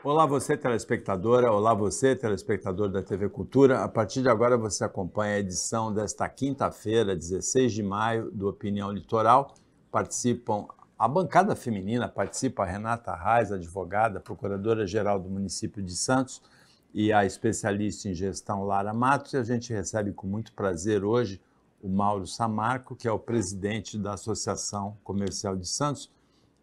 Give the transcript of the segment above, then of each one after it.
Olá você telespectadora, olá você telespectador da TV Cultura. A partir de agora você acompanha a edição desta quinta-feira, 16 de maio, do Opinião Litoral. Participam a bancada feminina, participa a Renata Reis, advogada, procuradora-geral do município de Santos, e a especialista em gestão Lara Matos. E a gente recebe com muito prazer hoje o Mauro Samarco, que é o presidente da Associação Comercial de Santos,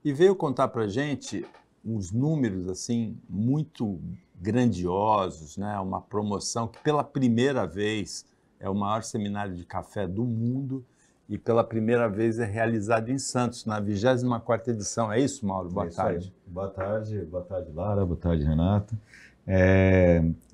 e veio contar para a gente uns números assim muito grandiosos, né? Uma promoção que pela primeira vez é o maior seminário de café do mundo e pela primeira vez é realizado em Santos, na 24ª edição. É isso, Mauro? Boa tarde. Boa tarde, Lara, boa tarde, Renata.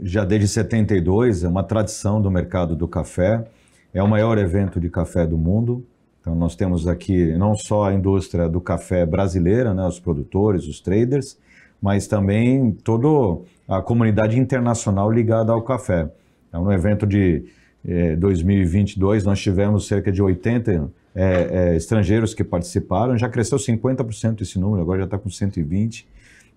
Já desde 72 é uma tradição do mercado do café, é o maior evento de café do mundo. Então nós temos aqui não só a indústria do café brasileira, né, os produtores, os traders, mas também toda a comunidade internacional ligada ao café. Então, no evento de 2022 nós tivemos cerca de 80 estrangeiros que participaram, já cresceu 50% esse número, agora já está com 120.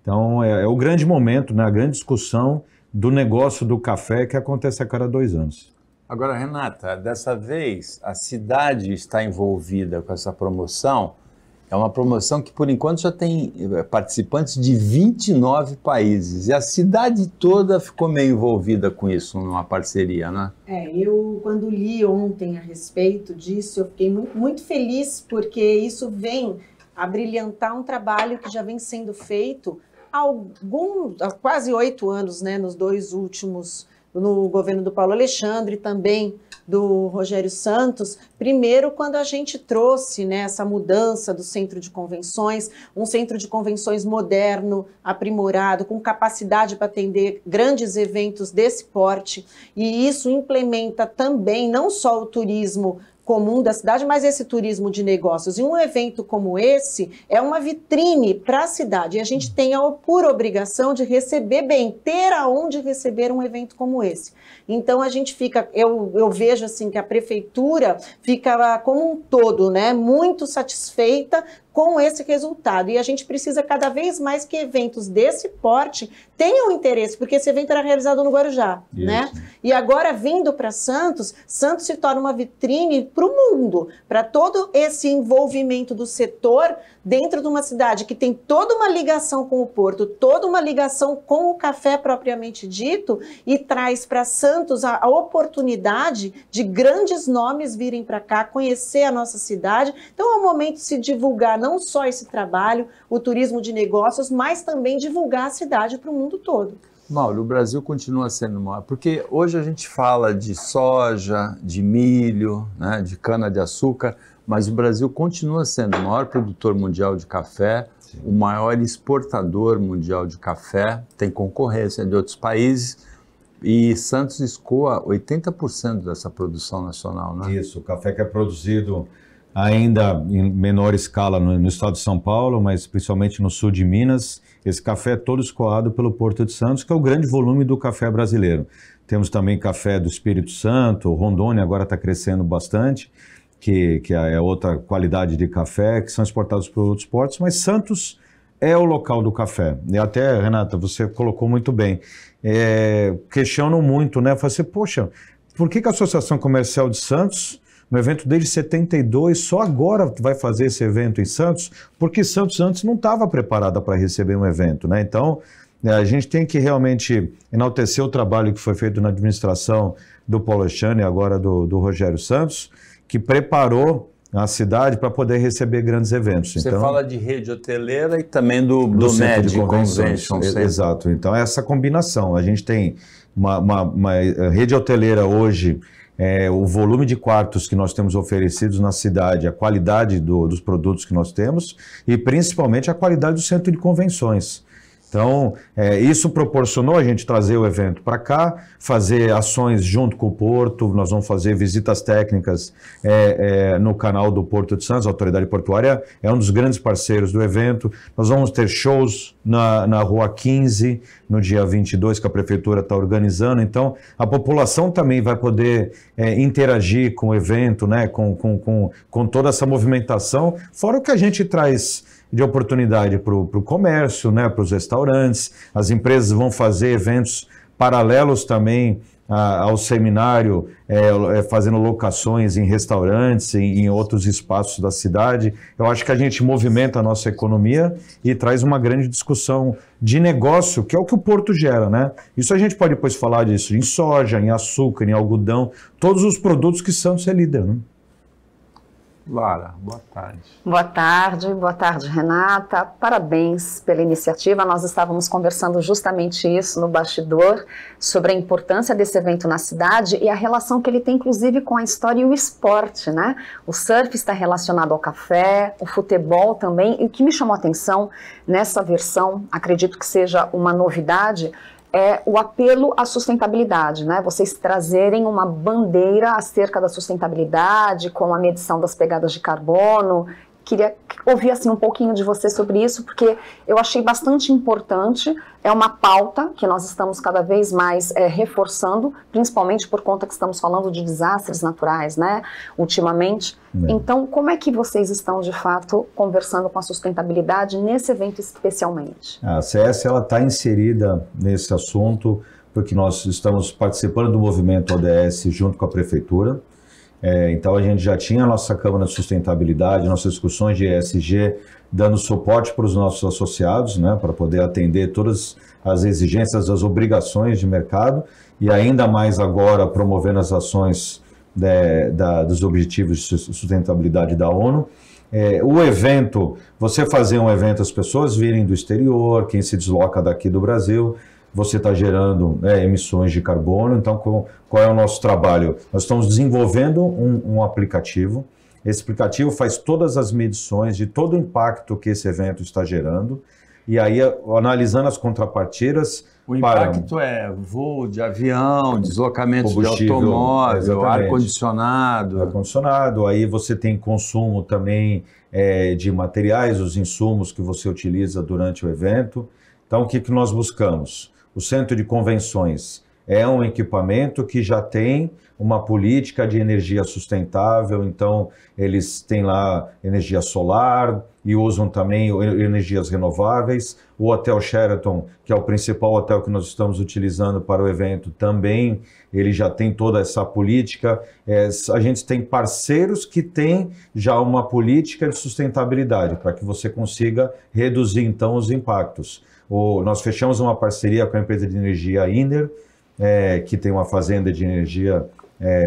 Então é o grande momento, né, a grande discussão do negócio do café que acontece a cada 2 anos. Agora, Renata, dessa vez a cidade está envolvida com essa promoção. É uma promoção que, por enquanto, já tem participantes de 29 países. E a cidade toda ficou meio envolvida com isso, numa parceria, né? Eu, quando li ontem a respeito disso, eu fiquei muito feliz, porque isso vem a brilhantar um trabalho que já vem sendo feito há quase 8 anos, né, nos 2 últimos, no governo do Paulo Alexandre, também do Rogério Santos. Primeiro, quando a gente trouxe, né, essa mudança do centro de convenções, um centro de convenções moderno, aprimorado, com capacidade para atender grandes eventos desse porte, e isso implementa também não só o turismo comum da cidade, mas esse turismo de negócios. E um evento como esse é uma vitrine para a cidade. E a gente tem por obrigação de receber bem, ter aonde receber um evento como esse. Então a gente fica, eu vejo assim que a prefeitura fica como um todo, né, muito satisfeita com esse resultado. E a gente precisa cada vez mais que eventos desse porte tenham interesse, porque esse evento era realizado no Guarujá, né? E agora, vindo para Santos, Santos se torna uma vitrine para o mundo, para todo esse envolvimento do setor dentro de uma cidade que tem toda uma ligação com o porto, toda uma ligação com o café propriamente dito, e traz para Santos a oportunidade de grandes nomes virem para cá, conhecer a nossa cidade. Então é o momento de se divulgar não só esse trabalho, o turismo de negócios, mas também divulgar a cidade para o mundo todo. Mauro, o Brasil continua sendo maior, porque hoje a gente fala de soja, de milho, né, de cana-de-açúcar, mas o Brasil continua sendo o maior produtor mundial de café, sim, o maior exportador mundial de café, tem concorrência de outros países, e Santos escoa 80% dessa produção nacional, né? Isso, o café que é produzido ainda em menor escala no estado de São Paulo, mas principalmente no sul de Minas. Esse café é todo escoado pelo Porto de Santos, que é o grande volume do café brasileiro. Temos também café do Espírito Santo, Rondônia agora está crescendo bastante, que é outra qualidade de café, que são exportados por outros portos, mas Santos é o local do café. E até, Renata, você colocou muito bem. Questionam muito, né? Fala assim, poxa, por que a Associação Comercial de Santos, um evento desde 72, só agora vai fazer esse evento em Santos? Porque Santos antes não estava preparada para receber um evento, né? Então, a gente tem que realmente enaltecer o trabalho que foi feito na administração do Paulo Alexandre e agora do Rogério Santos, que preparou a cidade para poder receber grandes eventos. Você fala de rede hoteleira e também do MED Convention Center. Exato. Então, essa combinação. A gente tem uma rede hoteleira hoje, o volume de quartos que nós temos oferecidos na cidade, a qualidade dos produtos que nós temos e principalmente a qualidade do centro de convenções. Então, isso proporcionou a gente trazer o evento para cá, fazer ações junto com o Porto. Nós vamos fazer visitas técnicas no canal do Porto de Santos. A Autoridade Portuária é um dos grandes parceiros do evento. Nós vamos ter shows na Rua 15, no dia 22, que a Prefeitura está organizando. Então, a população também vai poder interagir com o evento, né, com toda essa movimentação. Fora o que a gente traz de oportunidade para o comércio, né, para os restaurantes. As empresas vão fazer eventos paralelos também ao seminário, fazendo locações em restaurantes, em outros espaços da cidade. Eu acho que a gente movimenta a nossa economia e traz uma grande discussão de negócio, que é o que o Porto gera, né? Isso a gente pode depois falar disso em soja, em açúcar, em algodão, todos os produtos que Santos é líder, né? Lara, boa tarde. Boa tarde, Renata. Parabéns pela iniciativa. Nós estávamos conversando justamente isso no bastidor, sobre a importância desse evento na cidade e a relação que ele tem, inclusive, com a história e o esporte, né? O surf está relacionado ao café, o futebol também. E o que me chamou a atenção nessa versão, acredito que seja uma novidade, é o apelo à sustentabilidade, né? Vocês trazerem uma bandeira acerca da sustentabilidade, com a medição das pegadas de carbono. Queria ouvir assim, um pouquinho de você sobre isso, porque eu achei bastante importante. É uma pauta que nós estamos cada vez mais reforçando, principalmente por conta que estamos falando de desastres naturais, né, ultimamente. Então, como é que vocês estão, de fato, conversando com a sustentabilidade nesse evento especialmente? A CS está inserida nesse assunto, porque nós estamos participando do movimento ODS junto com a Prefeitura. Então a gente já tinha a nossa Câmara de Sustentabilidade, nossas discussões de ESG, dando suporte para os nossos associados, né, para poder atender todas as exigências, as obrigações de mercado, e ainda mais agora promovendo as ações dos Objetivos de Sustentabilidade da ONU. O evento, você fazer um evento, as pessoas virem do exterior, quem se desloca daqui do Brasil, você está gerando emissões de carbono. Então, qual é o nosso trabalho? Nós estamos desenvolvendo um aplicativo. Esse aplicativo faz todas as medições de todo o impacto que esse evento está gerando. E aí, analisando as contrapartidas... O impacto é voo de avião, deslocamento de automóvel, ar-condicionado. Ar-condicionado, aí você tem consumo também de materiais, os insumos que você utiliza durante o evento. Então, o que nós buscamos? O Centro de Convenções é um equipamento que já tem uma política de energia sustentável, então eles têm lá energia solar e usam também energias renováveis. O Hotel Sheraton, que é o principal hotel que nós estamos utilizando para o evento, também ele já tem toda essa política. A gente tem parceiros que têm já uma política de sustentabilidade para que você consiga reduzir então os impactos. Nós fechamos uma parceria com a empresa de energia Iner, que tem uma fazenda de energia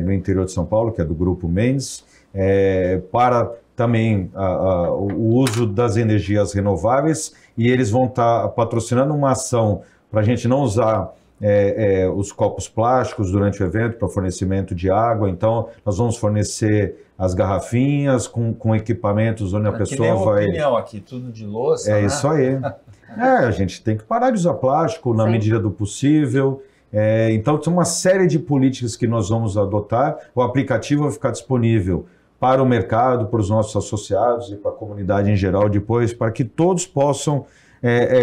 no interior de São Paulo, que é do Grupo Mendes, para também o uso das energias renováveis, e eles vão estar patrocinando uma ação para a gente não usar os copos plásticos durante o evento para fornecimento de água. Então, nós vamos fornecer as garrafinhas com equipamentos onde a pessoa vai... opinião aqui, tudo de louça, né? Isso aí. A gente tem que parar de usar plástico na medida do possível. Então, tem uma série de políticas que nós vamos adotar. O aplicativo vai ficar disponível para o mercado, para os nossos associados e para a comunidade em geral depois, para que todos possam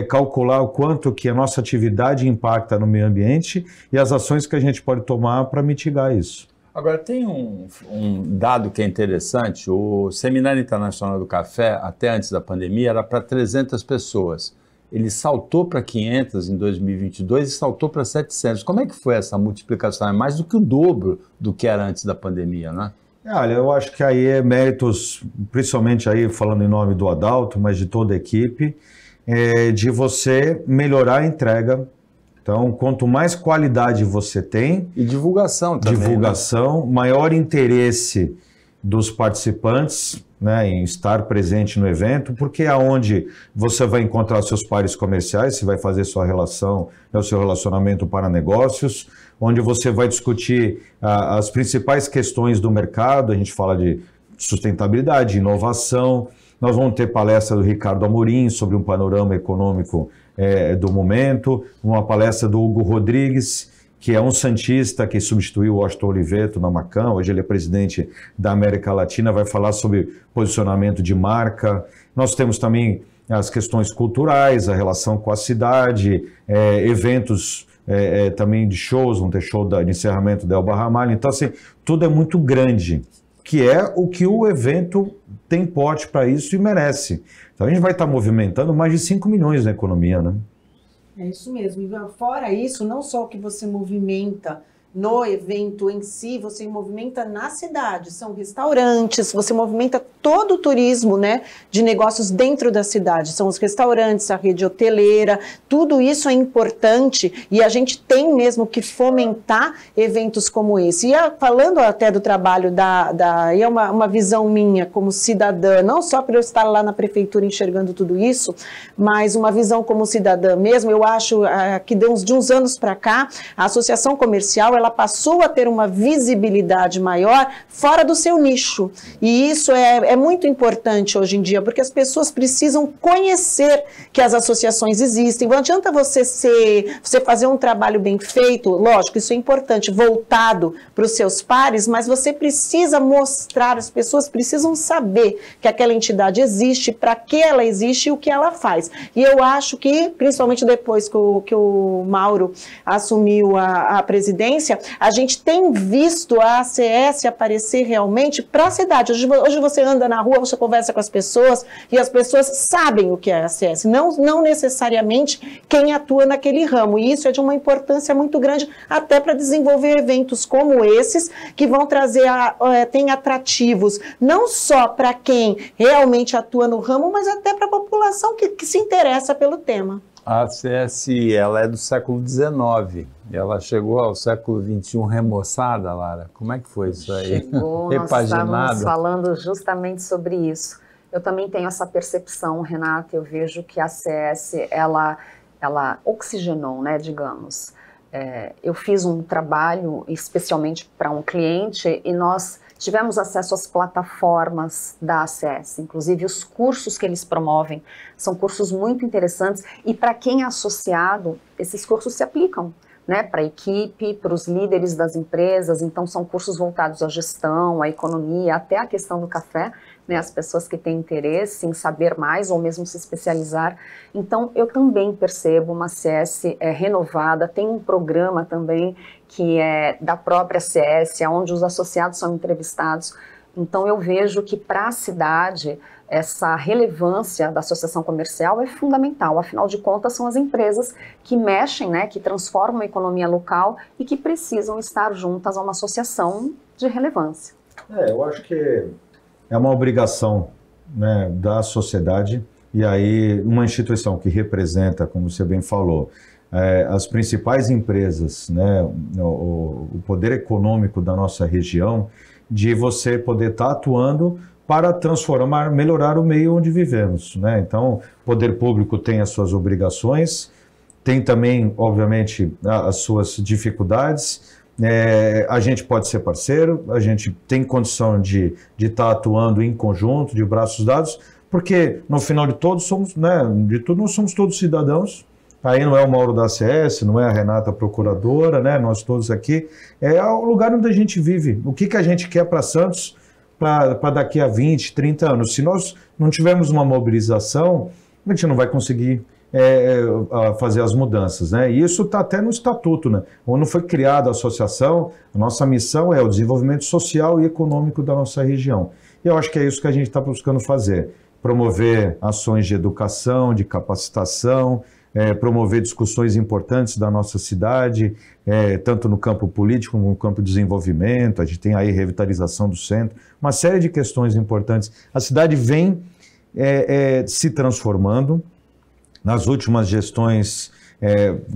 calcular o quanto que a nossa atividade impacta no meio ambiente e as ações que a gente pode tomar para mitigar isso. Agora, tem um dado que é interessante. O Seminário Internacional do Café, até antes da pandemia, era para 300 pessoas. Ele saltou para 500 em 2022 e saltou para 700. Como é que foi essa multiplicação? É mais do que o dobro do que era antes da pandemia, né? Olha, eu acho que aí é méritos, principalmente aí falando em nome do Adalto, mas de toda a equipe, de você melhorar a entrega. Então, quanto mais qualidade você tem... E divulgação também. Divulgação, né? Maior interesse dos participantes, né, em estar presente no evento, porque é onde você vai encontrar seus pares comerciais, você vai fazer sua relação, o seu relacionamento para negócios, onde você vai discutir as principais questões do mercado. A gente fala de sustentabilidade, inovação. Nós vamos ter palestra do Ricardo Amorim sobre um panorama econômico do momento, uma palestra do Hugo Rodrigues, que é um santista que substituiu o Washington Oliveto na Macan. Hoje ele é presidente da América Latina, vai falar sobre posicionamento de marca. Nós temos também as questões culturais, a relação com a cidade, eventos também de shows, vão ter show de encerramento da Elba Ramalho. Então, assim, tudo é muito grande. que é o que o evento tem porte para isso e merece. Então a gente vai estar movimentando mais de 5 milhões na economia, né? É isso mesmo. E fora isso, não só o que você movimenta no evento em si, você movimenta na cidade, são restaurantes, você movimenta todo o turismo, né, de negócios dentro da cidade, são os restaurantes, a rede hoteleira, tudo isso é importante e a gente tem mesmo que fomentar eventos como esse. E falando até do trabalho é uma visão minha como cidadã, não só por eu estar lá na prefeitura enxergando tudo isso, mas uma visão como cidadã mesmo, eu acho que de uns anos para cá, a associação comercial, ela passou a ter uma visibilidade maior fora do seu nicho. E isso é muito importante hoje em dia, porque as pessoas precisam conhecer que as associações existem. Não adianta você fazer um trabalho bem feito, lógico, isso é importante, voltado para os seus pares, mas você precisa mostrar, as pessoas precisam saber que aquela entidade existe, para que ela existe e o que ela faz. E eu acho que, principalmente depois que o Mauro assumiu a presidência, a gente tem visto a ACS aparecer realmente para a cidade. Hoje você anda na rua, você conversa com as pessoas e as pessoas sabem o que é a ACS, não necessariamente quem atua naquele ramo. E isso é de uma importância muito grande até para desenvolver eventos como esses, que vão trazer, tem atrativos não só para quem realmente atua no ramo, mas até para a população que se interessa pelo tema. A ACS, ela é do século XIX, ela chegou ao século XXI remoçada, Lara. Como é que foi isso aí? Chegou, nós estávamos falando justamente sobre isso. Eu também tenho essa percepção, Renata, eu vejo que a ACS, ela oxigenou, né, digamos. Eu fiz um trabalho especialmente para um cliente e nós tivemos acesso às plataformas da ACS, inclusive os cursos que eles promovem, são cursos muito interessantes e para quem é associado, esses cursos se aplicam, né, para a equipe, para os líderes das empresas, então são cursos voltados à gestão, à economia, até a questão do café, né, as pessoas que têm interesse em saber mais ou mesmo se especializar. Então eu também percebo uma ACS renovada, tem um programa também que é da própria ACS, onde os associados são entrevistados. Então eu vejo que para a cidade essa relevância da associação comercial é fundamental, afinal de contas são as empresas que mexem, né, que transformam a economia local e que precisam estar juntas a uma associação de relevância. Eu acho que é uma obrigação, né, da sociedade e aí uma instituição que representa, como você bem falou, as principais empresas, né, o poder econômico da nossa região, de você poder estar atuando para transformar, melhorar o meio onde vivemos, né? Então, o poder público tem as suas obrigações, tem também, obviamente, as suas dificuldades. A gente pode ser parceiro, a gente tem condição de estar atuando em conjunto, de braços dados, porque no final de todos somos, né, nós somos todos cidadãos. Aí não é o Mauro da ACS, não é a Renata procuradora, né? Nós todos aqui. É o lugar onde a gente vive. O que a gente quer para Santos para daqui a 20, 30 anos? Se nós não tivermos uma mobilização, a gente não vai conseguir fazer as mudanças, né? E isso está até no estatuto, né? Quando foi criada a associação, a nossa missão é o desenvolvimento social e econômico da nossa região. E eu acho que é isso que a gente está buscando fazer. Promover ações de educação, de capacitação, promover discussões importantes da nossa cidade, tanto no campo político como no campo de desenvolvimento. A gente tem aí revitalização do centro, uma série de questões importantes. A cidade vem se transformando. Nas últimas gestões,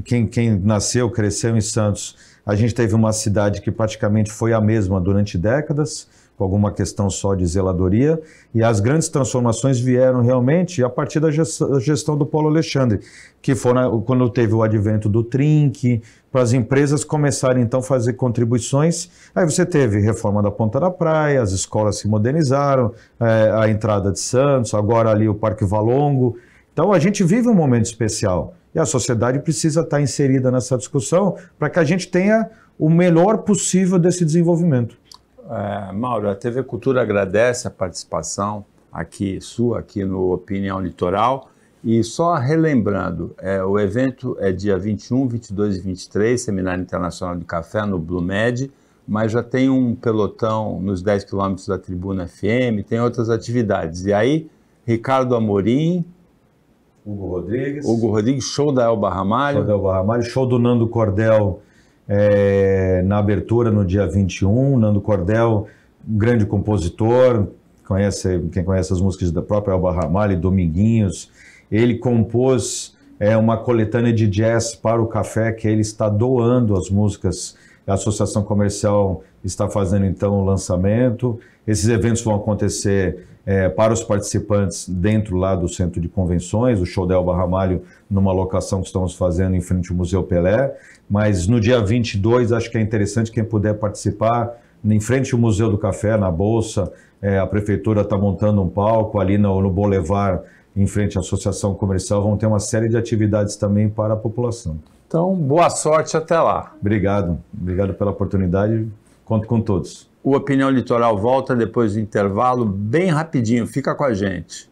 quem nasceu, cresceu em Santos, a gente teve uma cidade que praticamente foi a mesma durante décadas, com alguma questão só de zeladoria, e as grandes transformações vieram realmente a partir da gestão do Paulo Alexandre, que foi quando teve o advento do Trinque, para as empresas começarem então a fazer contribuições. Aí você teve reforma da Ponta da Praia, as escolas se modernizaram, a entrada de Santos, agora ali o Parque Valongo. Então a gente vive um momento especial e a sociedade precisa estar inserida nessa discussão para que a gente tenha o melhor possível desse desenvolvimento. Mauro, a TV Cultura agradece a participação sua aqui no Opinião Litoral e só relembrando, o evento é dia 21, 22 e 23, Seminário Internacional de Café no Blue Med, mas já tem um pelotão nos 10 quilômetros da Tribuna FM, tem outras atividades. E aí, Ricardo Amorim, Hugo Rodrigues, show da Elba Ramalho. Show do Nando Cordel na abertura no dia 21. Nando Cordel, um grande compositor, quem conhece as músicas da própria Elba Ramalho, Dominguinhos. Ele compôs uma coletânea de jazz para o café, que ele está doando as músicas. A Associação Comercial está fazendo então o lançamento. Esses eventos vão acontecer para os participantes dentro lá do Centro de Convenções, o show da Elba Ramalho numa locação que estamos fazendo em frente ao Museu Pelé, mas no dia 22 acho que é interessante quem puder participar, em frente ao Museu do Café, na Bolsa, a Prefeitura está montando um palco ali no Boulevard, em frente à Associação Comercial, vão ter uma série de atividades também para a população. Então, boa sorte até lá. Obrigado pela oportunidade, conto com todos. O Opinião Litoral volta depois do intervalo, bem rapidinho, fica com a gente.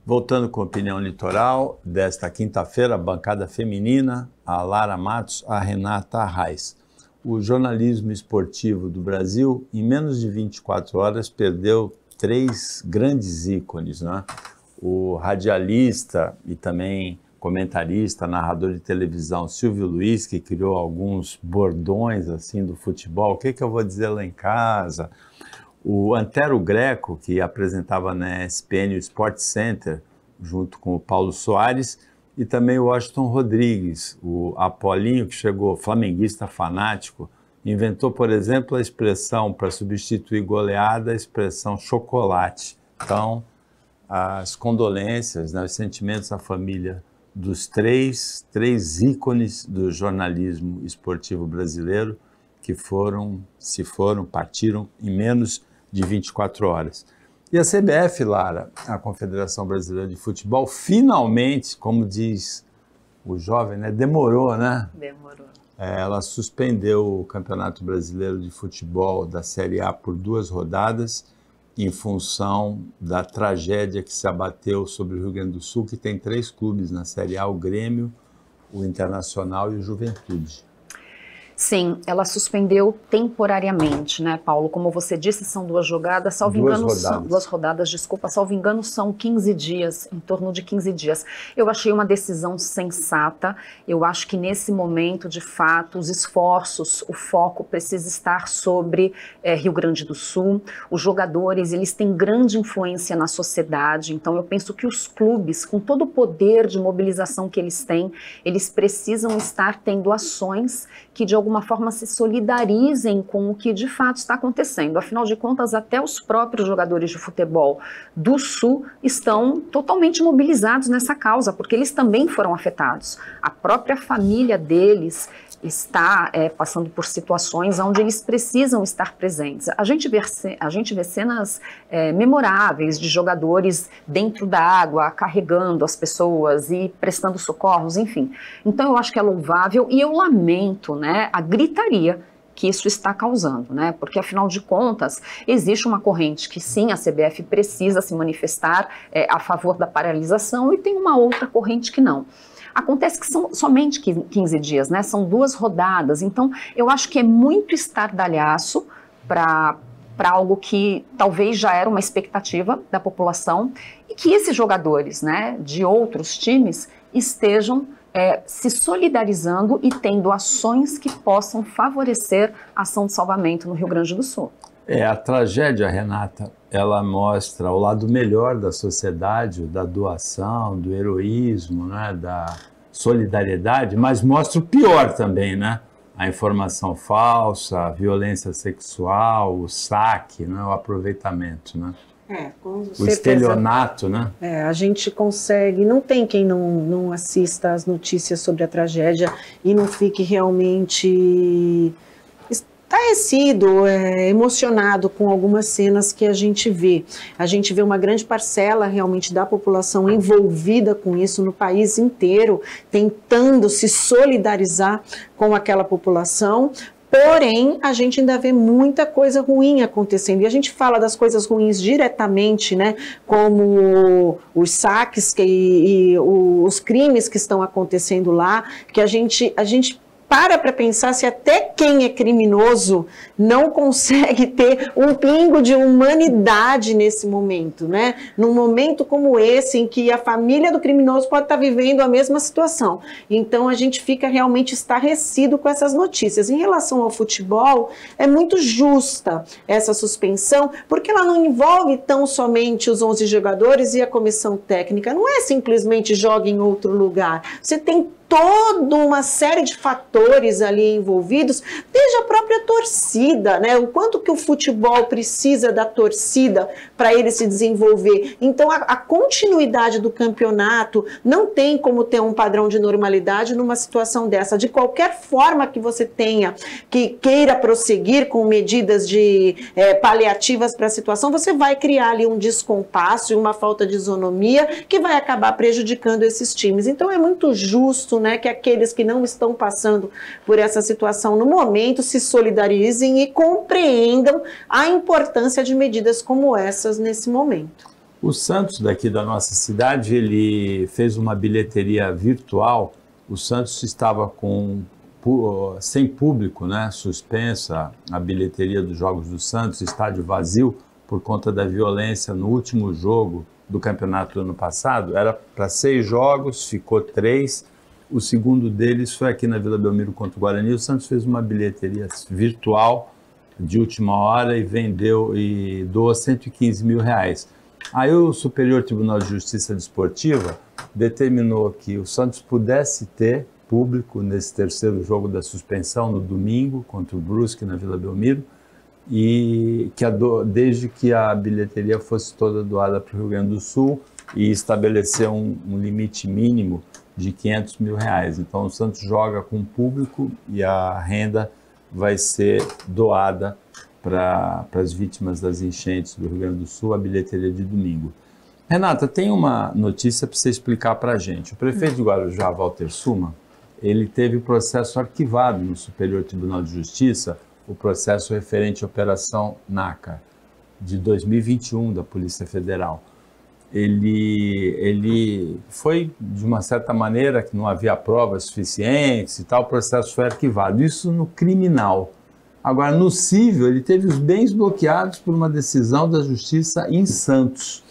Voltando com a Opinião Litoral, desta quinta-feira, a bancada feminina, a Lara Matos, a Renata Arraes. O jornalismo esportivo do Brasil, em menos de 24 horas, perdeu 3 grandes ícones, né? O radialista e também comentarista, narrador de televisão Silvio Luiz, que criou alguns bordões assim do futebol, o que eu vou dizer lá em casa? O Antero Greco, que apresentava na ESPN o Sport Center, junto com o Paulo Soares, e também o Washington Rodrigues, o Apolinho, que chegou flamenguista fanático, inventou, por exemplo, a expressão, para substituir goleada, a expressão chocolate. Então, as condolências, né, os sentimentos à família dos três ícones do jornalismo esportivo brasileiro, que partiram em menos de 24 horas. E a CBF, Lara, a Confederação Brasileira de Futebol, finalmente, como diz o jovem, né, demorou, né? Demorou. Ela suspendeu o Campeonato Brasileiro de Futebol da Série A por 2 rodadas, em função da tragédia que se abateu sobre o Rio Grande do Sul, que tem 3 clubes na Série A, o Grêmio, o Internacional e o Juventude. Sim, ela suspendeu temporariamente, né, Paulo? Como você disse, são 2 jogadas, salvo engano, são 2 rodadas, desculpa, salvo engano, são 15 dias, em torno de 15 dias. Eu achei uma decisão sensata, eu acho que nesse momento, de fato, os esforços, o foco precisa estar sobre Rio Grande do Sul. Os jogadores, eles têm grande influência na sociedade, então eu penso que os clubes, com todo o poder de mobilização que eles têm, eles precisam estar tendo ações que de alguma forma se solidarizem com o que de fato está acontecendo. Afinal de contas, até os próprios jogadores de futebol do Sul estão totalmente mobilizados nessa causa, porque eles também foram afetados. A própria família deles está passando por situações onde eles precisam estar presentes. A gente vê cenas memoráveis de jogadores dentro da água, carregando as pessoas e prestando socorros, enfim. Então eu acho que é louvável e eu lamento, né, a gritaria que isso está causando, né? Porque afinal de contas existe uma corrente que sim, a CBF precisa se manifestar a favor da paralisação e tem uma outra corrente que não. Acontece que são somente 15 dias, né? São 2 rodadas, então eu acho que é muito estardalhaço para algo que talvez já era uma expectativa da população e que esses jogadores, né, de outros times estejam se solidarizando e tendo ações que possam favorecer a ação de salvamento no Rio Grande do Sul. A tragédia, Renata, ela mostra o lado melhor da sociedade, da doação, do heroísmo, né, da solidariedade, mas mostra o pior também, né? A informação falsa, a violência sexual, o saque, né, o aproveitamento, né? Com o estelionato, né? A gente consegue, não tem quem não assista às notícias sobre a tragédia e não fique realmente estarrecido, emocionado com algumas cenas que a gente vê. A gente vê uma grande parcela realmente da população envolvida com isso no país inteiro, tentando se solidarizar com aquela população, Porém, a gente ainda vê muita coisa ruim acontecendo. E a gente fala das coisas ruins diretamente, né? Como os saques e os crimes que estão acontecendo lá, que a gente para pensar se até quem é criminoso não consegue ter um pingo de humanidade nesse momento, né? Num momento como esse, em que a família do criminoso pode estar vivendo a mesma situação. Então, a gente fica realmente estarrecido com essas notícias. Em relação ao futebol, é muito justa essa suspensão, porque ela não envolve tão somente os 11 jogadores e a comissão técnica. Não é simplesmente joga em outro lugar. Você tem toda uma série de fatores ali envolvidos, desde a própria torcida, né? O quanto que o futebol precisa da torcida para ele se desenvolver. Então, a continuidade do campeonato não tem como ter um padrão de normalidade numa situação dessa. De qualquer forma que você tenha, que queira prosseguir com medidas paliativas para a situação, você vai criar ali um descompasso e uma falta de isonomia que vai acabar prejudicando esses times. Então, é muito justo, né, que aqueles que não estão passando por essa situação no momento se solidarizem e compreendam a importância de medidas como essas nesse momento. O Santos, daqui da nossa cidade, ele fez uma bilheteria virtual. O Santos estava sem público, né, suspensa a bilheteria dos Jogos do Santos, estádio vazio, por conta da violência no último jogo do campeonato do ano passado. Era para 6 jogos, ficou 3. O segundo deles foi aqui na Vila Belmiro contra o Guarani. O Santos fez uma bilheteria virtual de última hora e vendeu e doou R$115 mil. Aí o Superior Tribunal de Justiça Desportiva determinou que o Santos pudesse ter público nesse terceiro jogo da suspensão, no domingo, contra o Brusque na Vila Belmiro, e desde que a bilheteria fosse toda doada para o Rio Grande do Sul e estabeleceu um limite mínimo de R$500 mil. Então o Santos joga com o público e a renda vai ser doada para as vítimas das enchentes do Rio Grande do Sul, a bilheteria de domingo. Renata, tem uma notícia para você explicar para a gente. O prefeito de Guarujá, Walter Suma, ele teve o processo arquivado no Superior Tribunal de Justiça, o processo referente à Operação NACA, de 2021 da Polícia Federal. Ele foi, de uma certa maneira, que não havia provas suficientes e tal, o processo foi arquivado. Isso no criminal. Agora, no civil, ele teve os bens bloqueados por uma decisão da Justiça em Santos,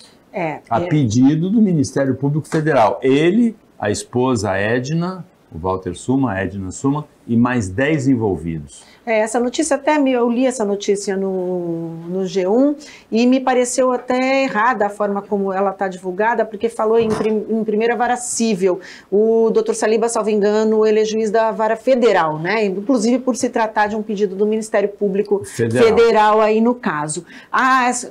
a pedido do Ministério Público Federal. Ele, a esposa Edna, o Walter Suma, a Edna Suma, e mais 10 envolvidos. Essa notícia, eu li essa notícia no G1 e me pareceu até errada a forma como ela está divulgada, porque falou em primeira vara civil. O doutor Saliba, salvo engano, ele é juiz da vara federal, né? Inclusive por se tratar de um pedido do Ministério Público Federal aí no caso.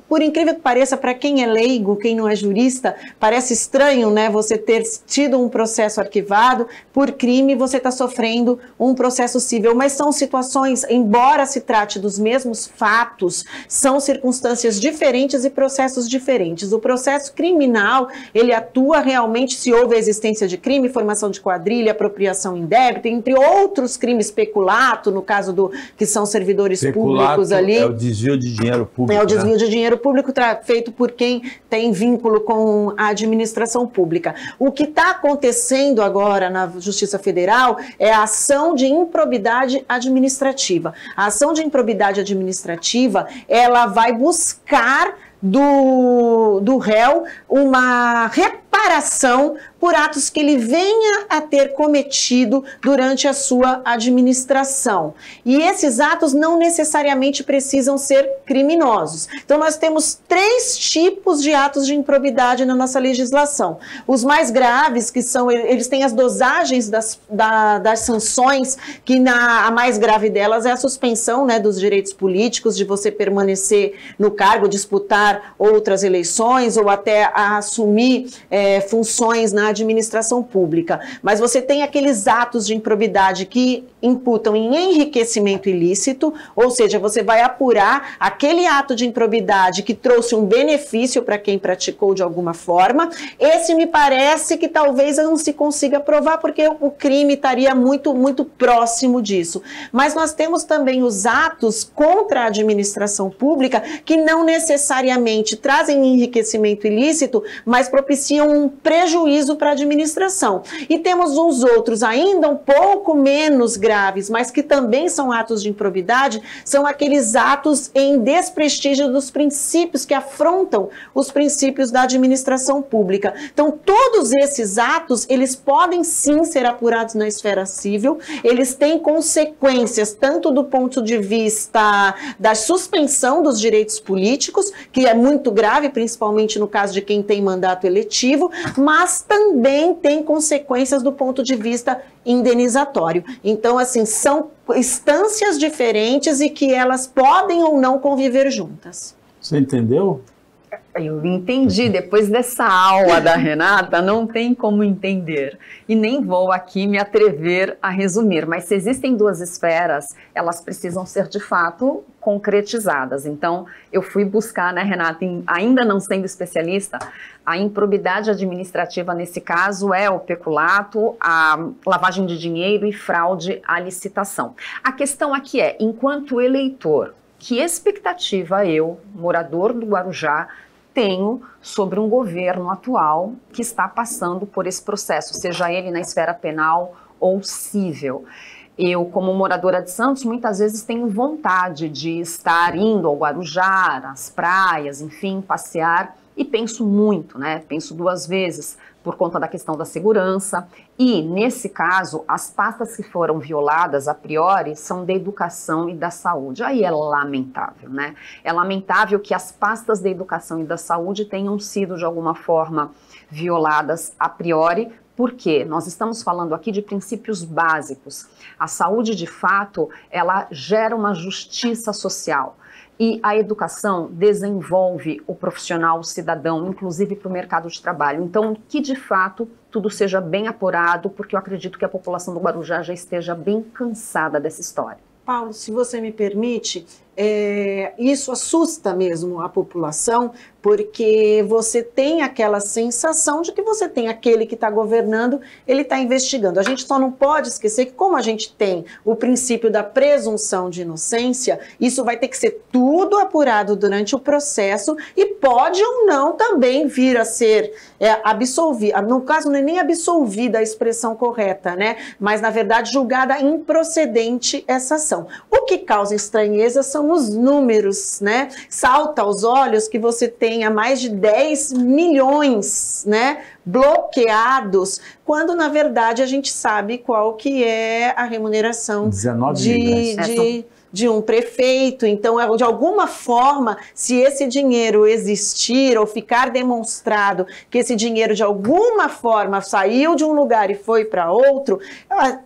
Por incrível que pareça, para quem é leigo, quem não é jurista, parece estranho, né? Você ter tido um processo arquivado por crime, você está sofrendo um processo civil, mas são situações, embora se trate dos mesmos fatos, são circunstâncias diferentes e processos diferentes. O processo criminal, ele atua realmente se houve a existência de crime, formação de quadrilha, apropriação indébita, entre outros crimes, peculato, no caso que são servidores públicos ali. É o desvio de dinheiro público. É o desvio de dinheiro público feito por quem tem vínculo com a administração pública. O que está acontecendo agora na Justiça Federal é a ação de improbidade administrativa. A ação de improbidade administrativa, ela vai buscar do réu uma reparação por atos que ele venha a ter cometido durante a sua administração. E esses atos não necessariamente precisam ser criminosos. Então, nós temos 3 tipos de atos de improbidade na nossa legislação. Os mais graves, que são, eles têm as dosagens das sanções, que a mais grave delas é a suspensão, né, dos direitos políticos, de você permanecer no cargo, disputar outras eleições, ou até a assumir funções na administração pública, mas você tem aqueles atos de improbidade que imputam em enriquecimento ilícito, ou seja, você vai apurar aquele ato de improbidade que trouxe um benefício para quem praticou de alguma forma. Esse me parece que talvez não se consiga provar, porque o crime estaria muito, muito próximo disso. Mas nós temos também os atos contra a administração pública que não necessariamente trazem enriquecimento ilícito, mas propiciam um prejuízo para a administração. E temos uns outros ainda um pouco menos graves, mas que também são atos de improbidade, são aqueles atos em desprestígio dos princípios que afrontam os princípios da administração pública. Então, todos esses atos, eles podem sim ser apurados na esfera civil, eles têm consequências tanto do ponto de vista da suspensão dos direitos políticos, que é muito grave, principalmente no caso de quem tem mandato eletivo, mas também tem consequências do ponto de vista indenizatório. Então, assim, são instâncias diferentes e que elas podem ou não conviver juntas. Você entendeu? Eu entendi, depois dessa aula da Renata, não tem como entender. E nem vou aqui me atrever a resumir, mas se existem duas esferas, elas precisam ser de fato concretizadas. Então, eu fui buscar, né, Renata, ainda não sendo especialista, a improbidade administrativa nesse caso é o peculato, a lavagem de dinheiro e fraude à licitação. A questão aqui é, enquanto eleitor, que expectativa eu, morador do Guarujá, tenho sobre um governo atual que está passando por esse processo, seja ele na esfera penal ou civil. Eu, como moradora de Santos, muitas vezes tenho vontade de estar indo ao Guarujá, às praias, enfim, passear, e penso muito, né? Penso duas vezes por conta da questão da segurança. E, nesse caso, as pastas que foram violadas a priori são da educação e da saúde. Aí é lamentável, né? É lamentável que as pastas da educação e da saúde tenham sido, de alguma forma, violadas a priori, porque nós estamos falando aqui de princípios básicos. A saúde, de fato, ela gera uma justiça social. E a educação desenvolve o profissional, o cidadão, inclusive para o mercado de trabalho. Então, que de fato tudo seja bem apurado, porque eu acredito que a população do Guarujá já esteja bem cansada dessa história. Paulo, se você me permite, isso assusta mesmo a população, porque você tem aquela sensação de que você tem aquele que está governando, ele está investigando. A gente só não pode esquecer que, como a gente tem o princípio da presunção de inocência, isso vai ter que ser tudo apurado durante o processo e pode ou não também vir a ser absolvida. No caso, não é nem absolvida a expressão correta, né? Mas, na verdade, julgada improcedente essa ação. O que causa estranheza são os números, né? Salta aos olhos que você tenha mais de 10 milhões, né, bloqueados, quando na verdade a gente sabe qual que é a remuneração de um prefeito. Então, de alguma forma, se esse dinheiro existir ou ficar demonstrado que esse dinheiro de alguma forma saiu de um lugar e foi para outro,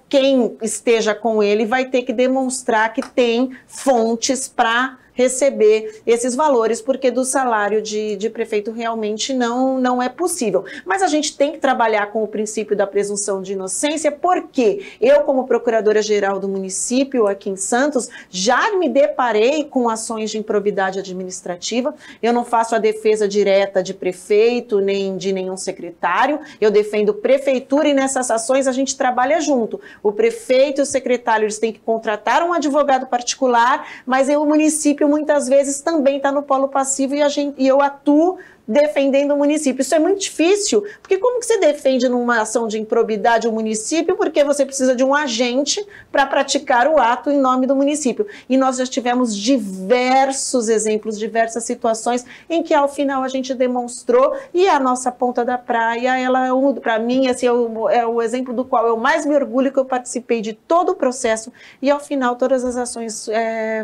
quem esteja com ele vai ter que demonstrar que tem fontes para receber esses valores, porque do salário de prefeito realmente não é possível. Mas a gente tem que trabalhar com o princípio da presunção de inocência, porque eu, como procuradora-geral do município aqui em Santos, já me deparei com ações de improbidade administrativa. Eu não faço a defesa direta de prefeito, nem de nenhum secretário, eu defendo prefeitura e nessas ações a gente trabalha junto. O prefeito e o secretário, eles têm que contratar um advogado particular, mas o município muitas vezes também está no polo passivo e eu atuo defendendo o município. Isso é muito difícil, porque como que você defende numa ação de improbidade o município? Porque você precisa de um agente para praticar o ato em nome do município. E nós já tivemos diversos exemplos, diversas situações em que ao final a gente demonstrou, e a nossa ponta da praia, ela, para mim, assim, é o exemplo do qual eu mais me orgulho, que eu participei de todo o processo e ao final todas as ações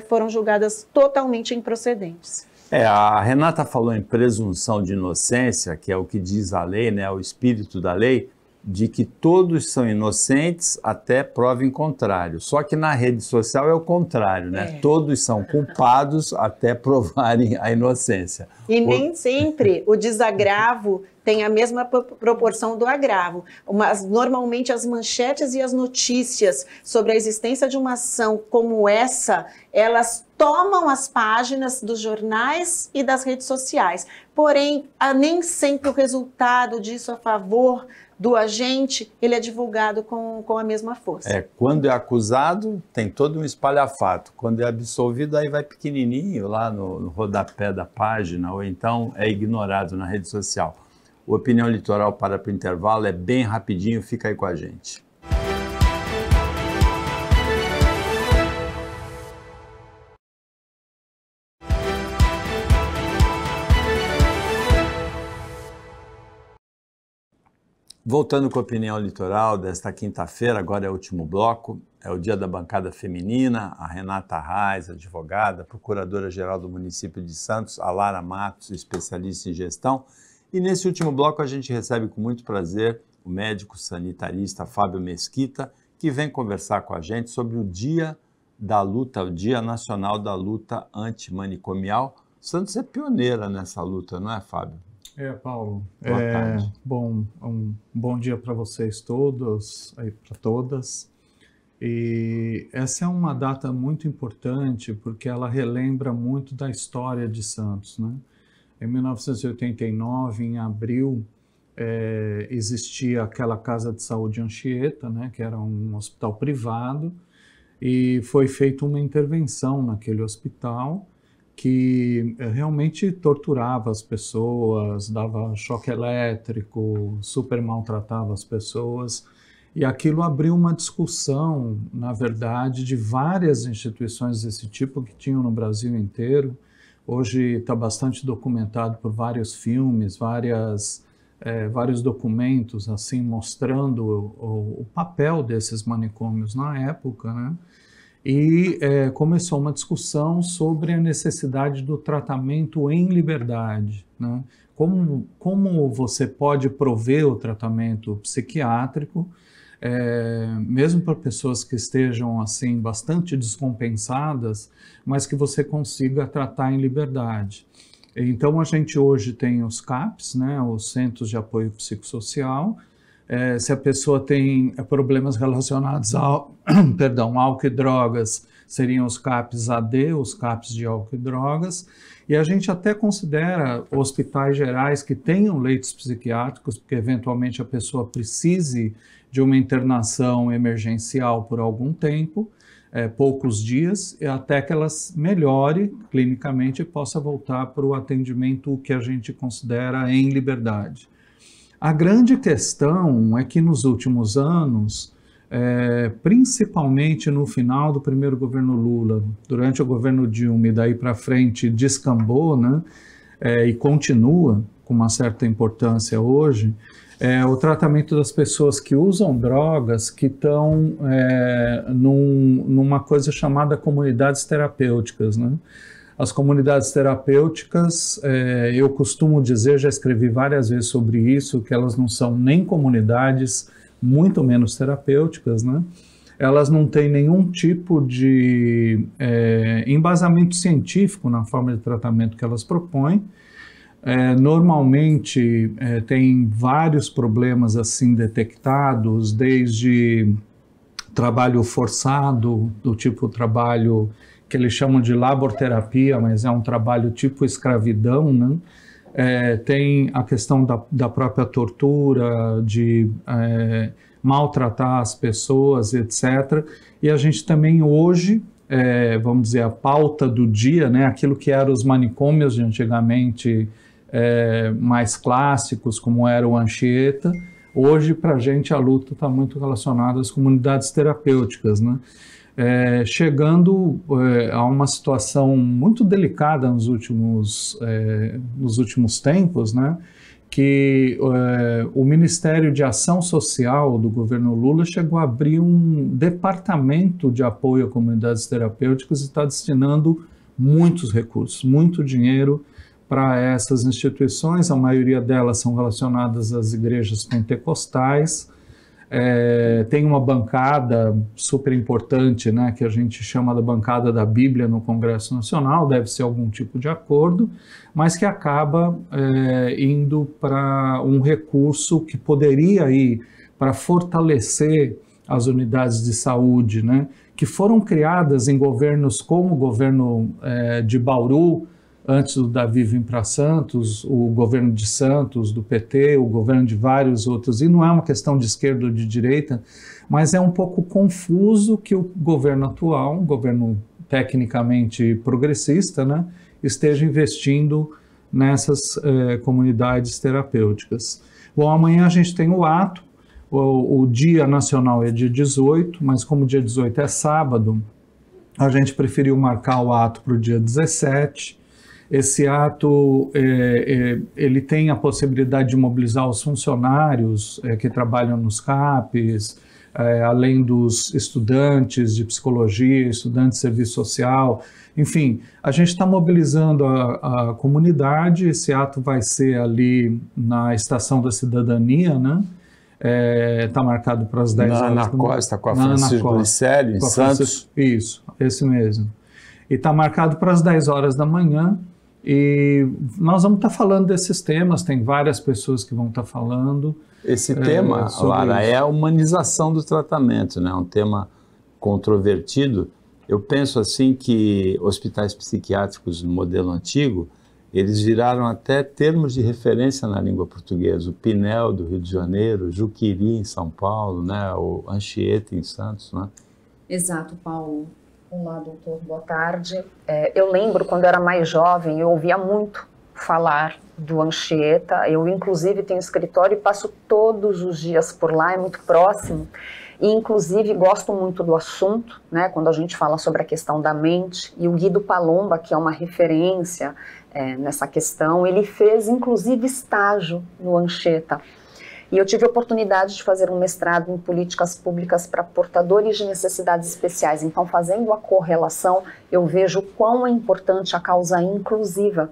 foram julgadas totalmente improcedentes. A Renata falou em presunção de inocência, que é o que diz a lei, né, o espírito da lei, de que todos são inocentes até prova em contrário. Só que na rede social é o contrário, né? Todos são culpados até provarem a inocência. E nem sempre o desagravo tem a mesma proporção do agravo. Normalmente as manchetes e as notícias sobre a existência de uma ação como essa, elas tomam as páginas dos jornais e das redes sociais. Porém, nem sempre o resultado disso a favor do agente, ele é divulgado com a mesma força. Quando é acusado, tem todo um espalhafato. Quando é absolvido, aí vai pequenininho lá no rodapé da página, ou então é ignorado na rede social. O Opinião Litoral para o intervalo, é bem rapidinho, fica aí com a gente. Voltando com a Opinião Litoral desta quinta-feira, agora é o último bloco, é o dia da bancada feminina, a Renata Arraes, advogada, procuradora-geral do município de Santos, a Lara Matos, especialista em gestão, e nesse último bloco a gente recebe com muito prazer o médico sanitarista Fábio Mesquita, que vem conversar com a gente sobre o Dia da Luta, o Dia Nacional da Luta Antimanicomial. Santos é pioneira nessa luta, não é, Fábio? Paulo. Boa tarde. Um bom dia para vocês todos, para todas. E essa é uma data muito importante porque ela relembra muito da história de Santos, né? Em 1989, em abril, existia aquela Casa de Saúde Anchieta, né, que era um hospital privado, e foi feita uma intervenção naquele hospital que realmente torturava as pessoas, dava choque elétrico, super maltratava as pessoas. E aquilo abriu uma discussão, na verdade, de várias instituições desse tipo que tinham no Brasil inteiro. Hoje está bastante documentado por vários filmes, vários documentos assim mostrando o papel desses manicômios na época, né? E começou uma discussão sobre a necessidade do tratamento em liberdade, né? Como você pode prover o tratamento psiquiátrico, mesmo para pessoas que estejam assim bastante descompensadas, mas que você consiga tratar em liberdade. Então a gente hoje tem os CAPs, né, os Centros de Apoio Psicossocial. Se a pessoa tem problemas relacionados ao álcool e drogas, seriam os CAPs AD, os CAPs de álcool e drogas, e a gente até considera hospitais gerais que tenham leitos psiquiátricos, porque eventualmente a pessoa precise de uma internação emergencial por algum tempo, poucos dias, até que ela melhore clinicamente e possa voltar para o atendimento que a gente considera em liberdade. A grande questão é que nos últimos anos, principalmente no final do primeiro governo Lula, durante o governo Dilma e daí para frente descambou, né, e continua com uma certa importância hoje, o tratamento das pessoas que usam drogas que estão numa coisa chamada comunidades terapêuticas, né? As comunidades terapêuticas, eu costumo dizer, já escrevi várias vezes sobre isso, que elas não são nem comunidades, muito menos terapêuticas, né? Elas não têm nenhum tipo de embasamento científico na forma de tratamento que elas propõem. Normalmente tem vários problemas assim detectados, desde trabalho forçado, do tipo trabalho que eles chamam de laborterapia, mas é um trabalho tipo escravidão, né? Tem a questão da própria tortura, de maltratar as pessoas, etc. E a gente também hoje, vamos dizer, a pauta do dia, né? Aquilo que eram os manicômios de antigamente, mais clássicos, como era o Anchieta, hoje para a gente a luta está muito relacionada às comunidades terapêuticas, né? Chegando a uma situação muito delicada nos últimos tempos, né, que o Ministério de Ação Social do governo Lula chegou a abrir um departamento de apoio a comunidades terapêuticas e está destinando muitos recursos, muito dinheiro para essas instituições. A maioria delas são relacionadas às igrejas pentecostais. Tem uma bancada super importante, né, que a gente chama da bancada da Bíblia no Congresso Nacional, deve ser algum tipo de acordo, mas que acaba indo para um recurso que poderia ir para fortalecer as unidades de saúde, né, que foram criadas em governos como o governo de Bauru, antes do Davi vir para Santos, o governo de Santos, do PT, o governo de vários outros, e não é uma questão de esquerda ou de direita, mas é um pouco confuso que o governo atual, um governo tecnicamente progressista, né, esteja investindo nessas comunidades terapêuticas. Bom, amanhã a gente tem o ato, o Dia Nacional é dia 18, mas como dia 18 é sábado, a gente preferiu marcar o ato para o dia 17. Esse ato, ele tem a possibilidade de mobilizar os funcionários que trabalham nos CAPs, além dos estudantes de psicologia, estudantes de serviço social, enfim, a gente está mobilizando a comunidade. Esse ato vai ser ali na Estação da Cidadania, né? Está marcado para as 10 horas. Na Costa, com a Francisco Glicério, em Santos. Isso, esse mesmo. E está marcado para as 10 horas da manhã. E nós vamos estar falando desses temas, tem várias pessoas que vão estar falando. Esse tema, Lara, é a humanização do tratamento, né? Um tema controvertido. Eu penso assim que hospitais psiquiátricos no modelo antigo, eles viraram até termos de referência na língua portuguesa. O Pinel, do Rio de Janeiro, o Juqueri, em São Paulo, né? O Anchieta, em Santos, né? Exato, Paulo. Olá, doutor, boa tarde. Eu lembro, quando eu era mais jovem, eu ouvia muito falar do Anchieta. Eu, inclusive, tenho escritório e passo todos os dias por lá, é muito próximo. E, inclusive, gosto muito do assunto, né, quando a gente fala sobre a questão da mente. E o Guido Palomba, que é uma referência nessa questão, ele fez, inclusive, estágio no Anchieta. E eu tive a oportunidade de fazer um mestrado em políticas públicas para portadores de necessidades especiais. Então, fazendo a correlação, eu vejo quão é importante a causa inclusiva.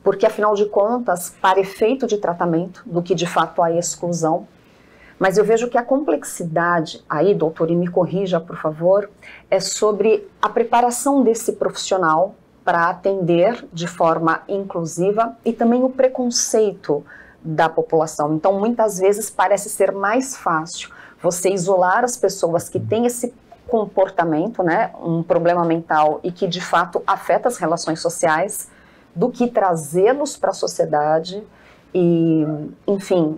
Porque, afinal de contas, para efeito de tratamento, do que de fato a exclusão, mas eu vejo que a complexidade, aí, doutor, e me corrija, por favor, é sobre a preparação desse profissional para atender de forma inclusiva e também o preconceito da população. Então, muitas vezes parece ser mais fácil você isolar as pessoas que têm esse comportamento, né, um problema mental e que de fato afeta as relações sociais, do que trazê-los para a sociedade e, enfim,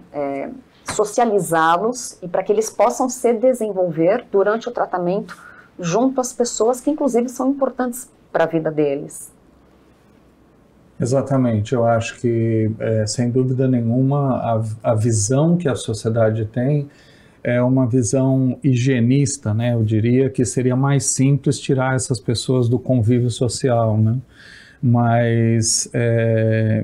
socializá-los e para que eles possam se desenvolver durante o tratamento junto às pessoas que inclusive são importantes para a vida deles. Exatamente, eu acho que, sem dúvida nenhuma, a visão que a sociedade tem é uma visão higienista, né? Eu diria que seria mais simples tirar essas pessoas do convívio social, né? Mas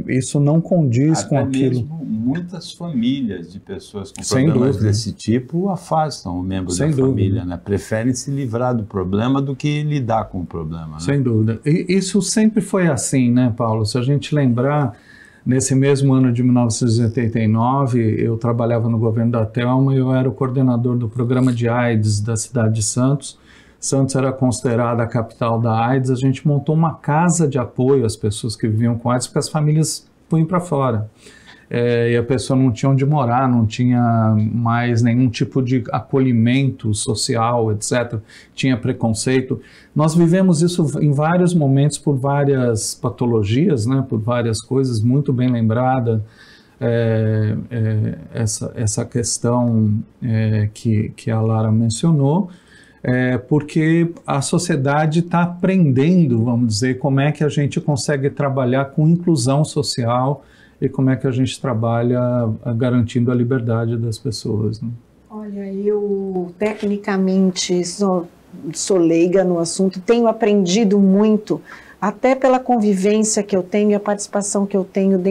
isso não condiz até com aquilo. Mesmo muitas famílias de pessoas com problemas desse tipo afastam o membro da família, né? Preferem se livrar do problema do que lidar com o problema, né? Sem dúvida. E isso sempre foi assim, né, Paulo? Se a gente lembrar, nesse mesmo ano de 1989, eu trabalhava no governo da Thelma e eu era o coordenador do programa de AIDS da cidade de Santos. Santos era considerada a capital da AIDS. A gente montou uma casa de apoio às pessoas que viviam com AIDS, porque as famílias punham para fora. E a pessoa não tinha onde morar, não tinha mais nenhum tipo de acolhimento social, etc. Tinha preconceito. Nós vivemos isso em vários momentos por várias patologias, né, por várias coisas, muito bem lembrada. Essa questão que a Lara mencionou, porque a sociedade está aprendendo, vamos dizer, como é que a gente consegue trabalhar com inclusão social e como é que a gente trabalha garantindo a liberdade das pessoas, né? Olha, eu tecnicamente sou leiga no assunto, tenho aprendido muito, até pela convivência que eu tenho e a participação que eu tenho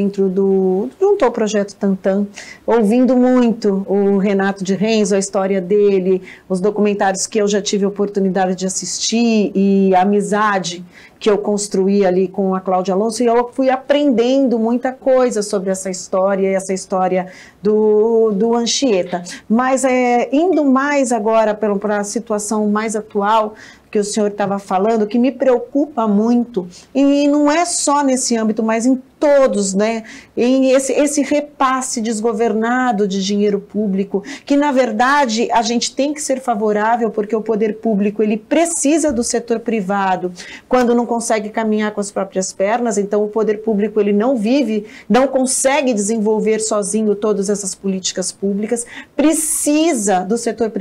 junto junto ao Projeto Tantan, ouvindo muito o Renato de Renzo, a história dele, os documentários que eu já tive a oportunidade de assistir e a amizade que eu construí ali com a Cláudia Alonso, e eu fui aprendendo muita coisa sobre essa história do Anchieta. Mas indo mais agora para a situação mais atual que o senhor estava falando, que me preocupa muito, e não é só nesse âmbito, mas em todos, né? Em esse repasse desgovernado de dinheiro público, que na verdade a gente tem que ser favorável, porque o poder público ele precisa do setor privado quando não consegue caminhar com as próprias pernas. Então o poder público ele não consegue desenvolver sozinho todas essas políticas públicas, precisa do setor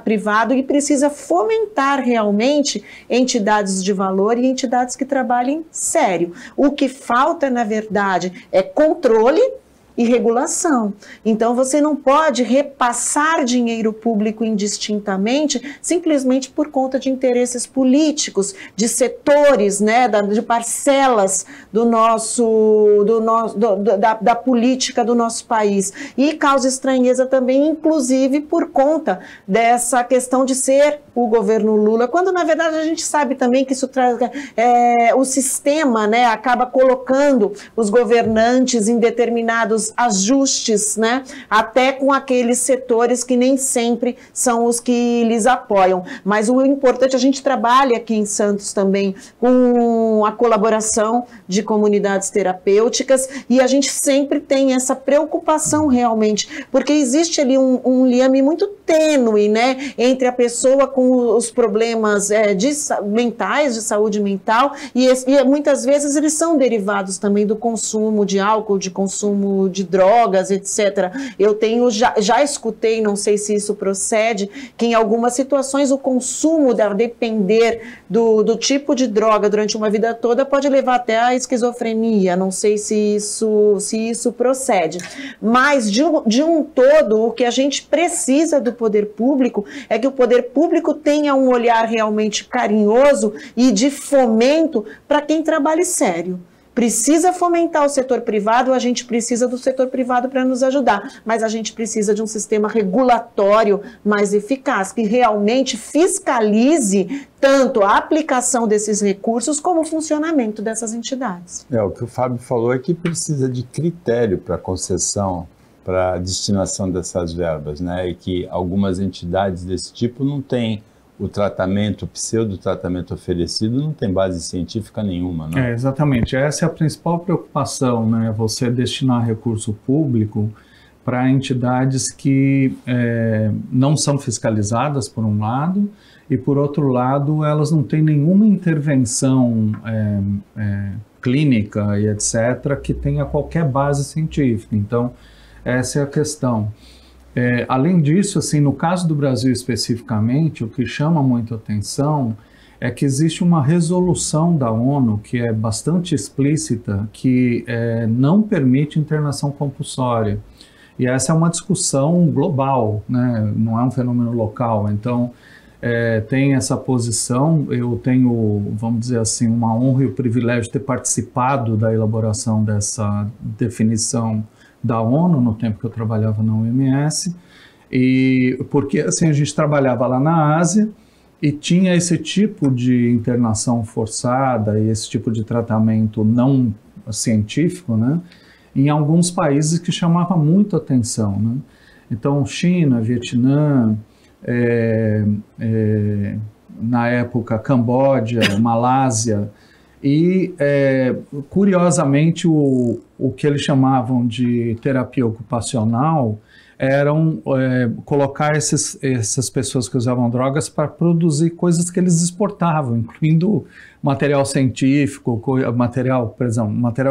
privado e precisa fomentar realmente entidades de valor e entidades que trabalhem sério. O que falta, na verdade, é controle e regulação. Então você não pode repassar dinheiro público indistintamente simplesmente por conta de interesses políticos, de setores, né, de parcelas da política do nosso país. E causa estranheza também, inclusive, por conta dessa questão de ser o governo Lula, quando na verdade a gente sabe também que isso traz o sistema, né, acaba colocando os governantes em determinados ajustes, né, até com aqueles setores que nem sempre são os que lhes apoiam. Mas o importante, a gente trabalha aqui em Santos também com a colaboração de comunidades terapêuticas, e a gente sempre tem essa preocupação realmente, porque existe ali um liame muito tênue, né, entre a pessoa com os problemas mentais, de saúde mental, e muitas vezes eles são derivados também do consumo de álcool, de consumo de drogas, etc. Eu já escutei, não sei se isso procede, que em algumas situações o consumo, a depender do tipo de droga durante uma vida toda, pode levar até a esquizofrenia. Não sei se isso procede. Mas, de um todo, o que a gente precisa do poder público é que o poder público tenha um olhar realmente carinhoso e de fomento para quem trabalhe sério. Precisa fomentar o setor privado, a gente precisa do setor privado para nos ajudar, mas a gente precisa de um sistema regulatório mais eficaz, que realmente fiscalize tanto a aplicação desses recursos como o funcionamento dessas entidades. O que o Fábio falou é que precisa de critério para concessão, para a destinação dessas verbas, né? E que algumas entidades desse tipo não têm o pseudo-tratamento oferecido, não tem base científica nenhuma, né? Exatamente. Essa é a principal preocupação, né? Você destinar recurso público para entidades que não são fiscalizadas, por um lado, e, por outro lado, elas não têm nenhuma intervenção clínica e etc., que tenha qualquer base científica. Então, essa é a questão. Além disso, assim, no caso do Brasil especificamente, o que chama muito atenção é que existe uma resolução da ONU que é bastante explícita, que não permite internação compulsória. E essa é uma discussão global, né? Não é um fenômeno local. Então, tem essa posição. Eu tenho, vamos dizer assim, uma honra e o privilégio de ter participado da elaboração dessa definição da ONU, no tempo que eu trabalhava na OMS, e porque assim a gente trabalhava lá na Ásia e tinha esse tipo de internação forçada e esse tipo de tratamento não científico, né, em alguns países que chamava muito atenção, né? Então, China, Vietnã, na época Camboja, Malásia, e, curiosamente, o que eles chamavam de terapia ocupacional eram colocar essas pessoas que usavam drogas para produzir coisas que eles exportavam, incluindo material científico, material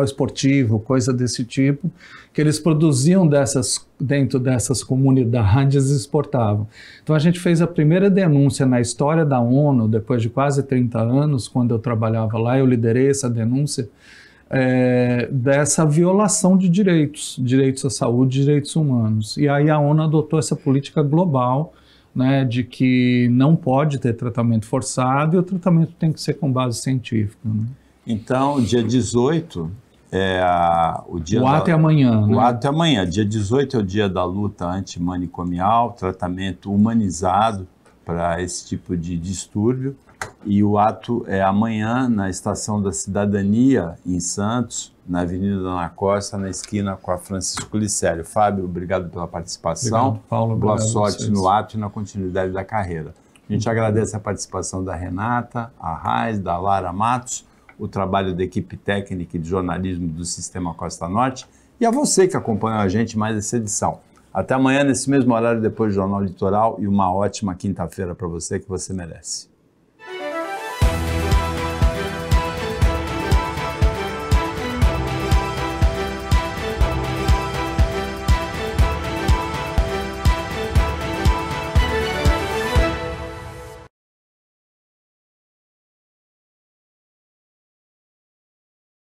esportivo, coisa desse tipo, que eles produziam dentro dessas comunidades e exportavam. Então a gente fez a primeira denúncia na história da ONU, depois de quase 30 anos, quando eu trabalhava lá, eu liderei essa denúncia, dessa violação de direitos à saúde, direitos humanos. E aí a ONU adotou essa política global, né, de que não pode ter tratamento forçado e o tratamento tem que ser com base científica, né? Então, dia 18 O dia o ato é amanhã, O né? ato é amanhã. Dia 18 é o dia da luta antimanicomial, tratamento humanizado para esse tipo de distúrbio. E o ato é amanhã na Estação da Cidadania, em Santos, na Avenida Ana Costa, na esquina com a Francisco Licério. Fábio, obrigado pela participação. Obrigado, Paulo. Boa Obrigado a sorte vocês. no ato e na continuidade da carreira. A gente agradece a participação da Renata Arraes, da Lara Matos, o trabalho da equipe técnica e de jornalismo do Sistema Costa Norte e a você que acompanhou a gente mais essa edição. Até amanhã, nesse mesmo horário, depois do Jornal Litoral, e uma ótima quinta-feira para você que você merece.